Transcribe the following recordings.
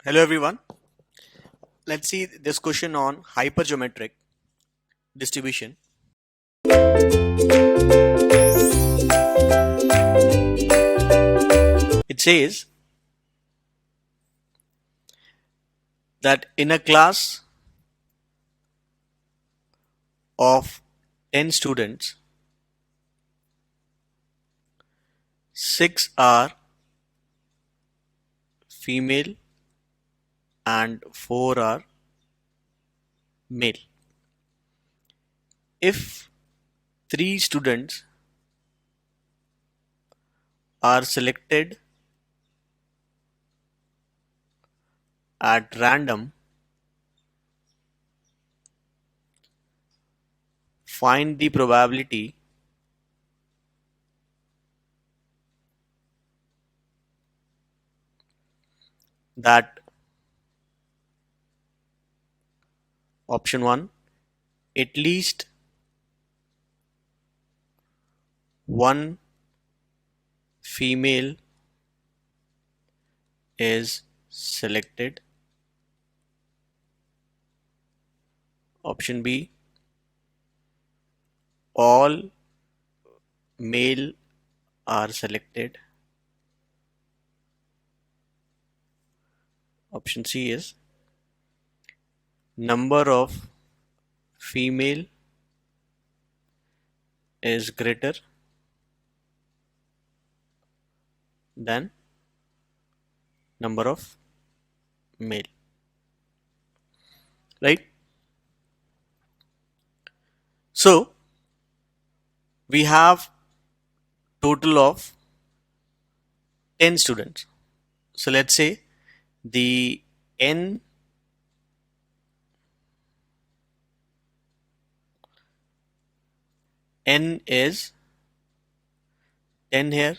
Hello everyone. Let's see this question on hypergeometric distribution. It says that in a class of 10 students, 6 are female and 4 are male. If 3 students are selected at random, find the probability that option 1, at least one female is selected. Option B, all male are selected. Option C is number of female is greater than number of male, right? So we have total of 10 students. So let's say the n is 10 here,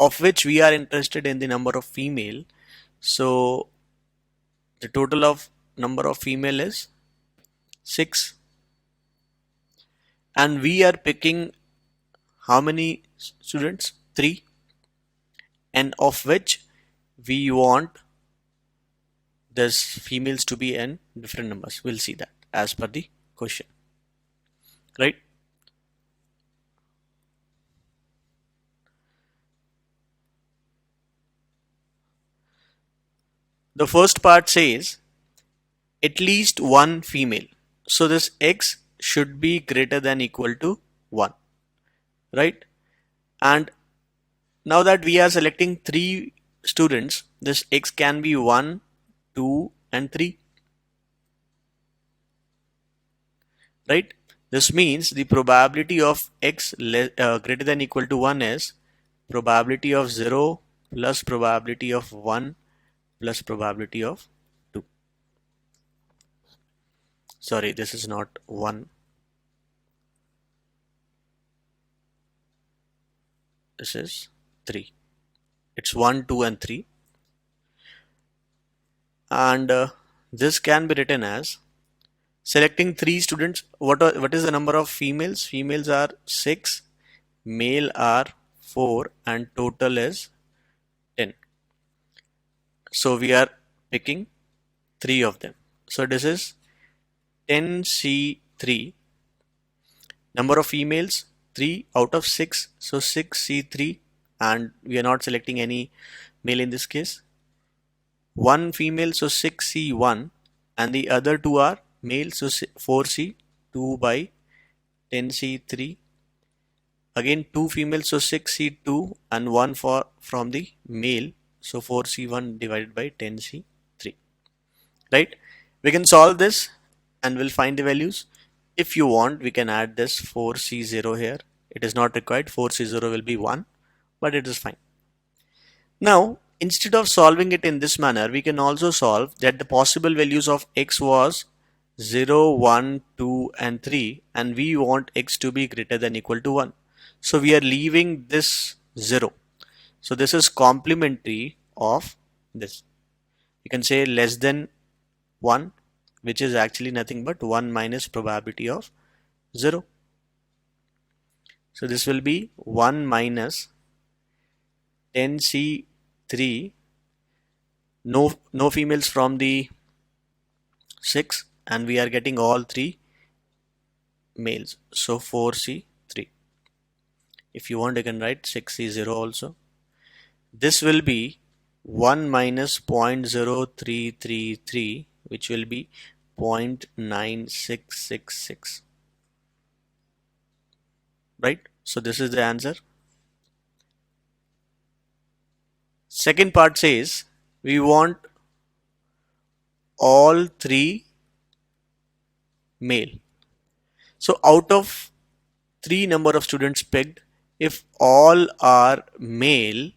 of which we are interested in the number of female. So the total of number of female is 6, and we are picking how many students? 3, and of which we want this females to be in different numbers. We'll see that as per the question, right? The first part says at least one female. So this x should be greater than equal to 1, right? And now that we are selecting 3 students, this x can be 1, 2 and 3, right? This means the probability of x greater than equal to 1 is probability of 0 plus probability of 1 plus probability of 2. Sorry, this is not 1. This is 3. It's 1, 2 and 3. And this can be written as selecting 3 students. What is the number of females? Females are 6, male are 4, and total is 10. So we are picking 3 of them. So this is 10C3. Number of females 3 out of 6. So 6C3, and we are not selecting any male in this case. 1 female, so 6C1, and the other 2 are male, so 4C, 2 by 10C3. Again 2 female, so 6C2, and 1 from the male, so 4C1 divided by 10C3, right? We can solve this and we'll find the values. If you want, we can add this 4C0 here. It is not required. 4C0 will be 1, but it is fine. Now, instead of solving it in this manner, we can also solve that the possible values of x was 0, 1, 2 and 3, and we want x to be greater than equal to 1. So we are leaving this 0. So this is complementary of this. You can say less than 1, which is actually nothing but 1 minus probability of 0. So this will be 1 minus 10C3. no females from the 6, and we are getting all 3 males, so 4C3. If you want, you can write 6C0 also. This will be 1 minus 0.0333, which will be 0.9666, right? So this is the answer. Second part says we want all 3 male. So out of 3 number of students picked, if all are male,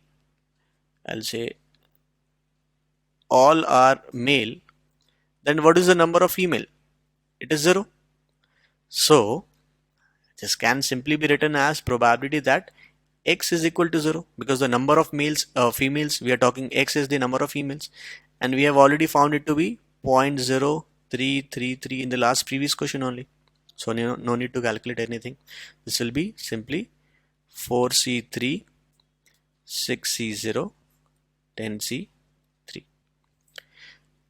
I'll say all are male, then what is the number of female? It is 0. So this can simply be written as probability that x is equal to 0, because the number of females, we are talking x is the number of females, and we have already found it to be 0.0333 in the last previous question only. So no need to calculate anything. This will be simply 4C3, 6C0, 10C3.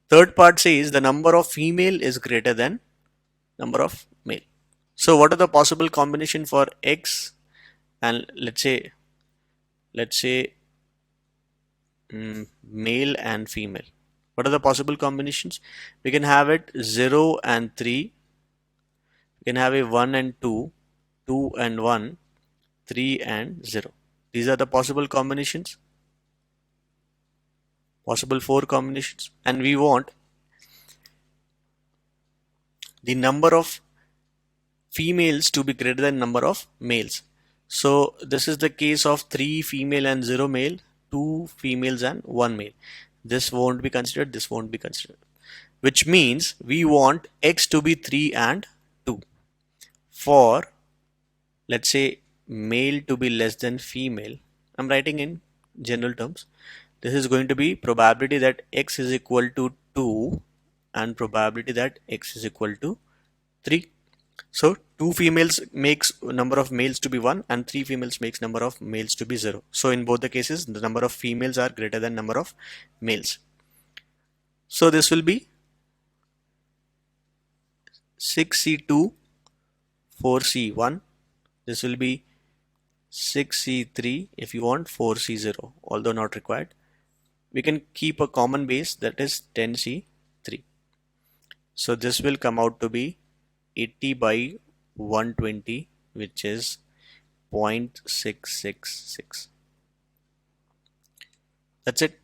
Third part says the number of female is greater than number of male. So what are the possible combination for x and let's say male and female? What are the possible combinations? We can have it 0 and 3. We can have a 1 and 2, 2 and 1, 3 and 0. These are the possible combinations, possible 4 combinations, and we want the number of females to be greater than number of males. So this is the case of 3 female and 0 male, 2 females and 1 male. This won't be considered, this won't be considered, which means we want x to be 3 and 2. For let's say male to be less than female, I'm writing in general terms. This is going to be probability that x is equal to 2 and probability that x is equal to 3. So 2 females makes number of males to be 1 and 3 females makes number of males to be 0. So in both the cases, the number of females are greater than number of males. So this will be 6C2, 4C1. This will be 6C3 if you want, 4C0, although not required. We can keep a common base, that is 10C3. So this will come out to be 80 by 120, which is 0.666. That's it.